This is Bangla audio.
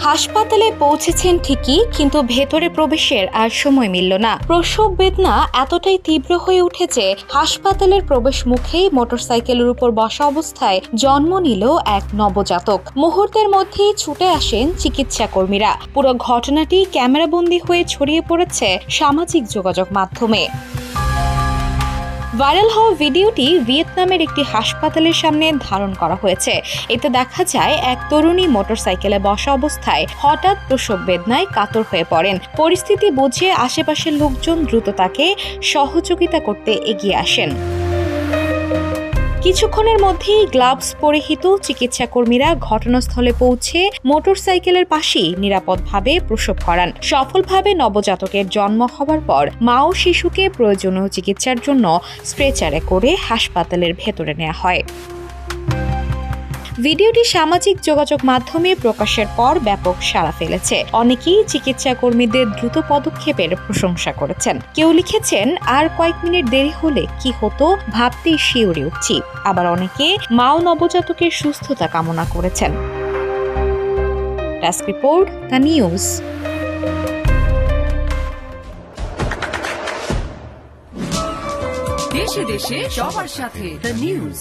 হাসপাতালে পৌঁছেছেন ঠিকই, কিন্তু ভেতরে প্রবেশের আর সময় মিলল না। প্রসব বেদনা এতটাই তীব্র হয়ে উঠেছে, হাসপাতালের প্রবেশ মুখেই মোটরসাইকেলের উপর বসা অবস্থায় জন্ম নিল এক নবজাতক। মুহূর্তের মধ্যেই ছুটে আসেন চিকিৎসা কর্মীরা। পুরো ঘটনাটি ক্যামেরাবন্দী হয়ে ছড়িয়ে পড়েছে সামাজিক যোগাযোগ মাধ্যমে। ভাইরাল হওয়া ভিডিওটি ভিয়েতনামের একটি হাসপাতালের সামনে ধারণ করা হয়েছে। এতে দেখা যায় এক তরুণী মোটরসাইকেলে বসা অবস্থায় হঠাৎ প্রসব বেদনায় কাতর হয়ে পড়েন। পরিস্থিতি বুঝে আশেপাশের লোকজন দ্রুত তাকে সহযোগিতা করতে এগিয়ে আসেন। কিছুক্ষণের মধ্যেই গ্লাভস পরিহিত চিকিৎসা কর্মীরা ঘটনাস্থলে পৌঁছে মোটরসাইকেলের পাশেই নিরাপদভাবে প্রসব করান। সফলভাবে নবজাতকের জন্ম হওয়ার পর মা ও শিশুকে প্রয়োজনীয় চিকিৎসার জন্য স্ট্রেচারে করে হাসপাতালের ভেতরে নেওয়া হয়। ভিডিওটি সামাজিক যোগাযোগ মাধ্যমে প্রকাশের পর ব্যাপক সাড়া ফেলেছে। অনেকেই চিকিৎসা কর্মীদের দ্রুত পদক্ষেপের প্রশংসা করেছেন। কেউ লিখেছেন, আর কয়েক মিনিট দেরি হলে কি হতো ভাবতেই শিউরে উঠছি। আবার অনেকে মা ও নবজাতকের সুস্থতা কামনা করেছেন। Desk report, the news. দেশে দেশে সবার সাথে, দ্য নিউজ।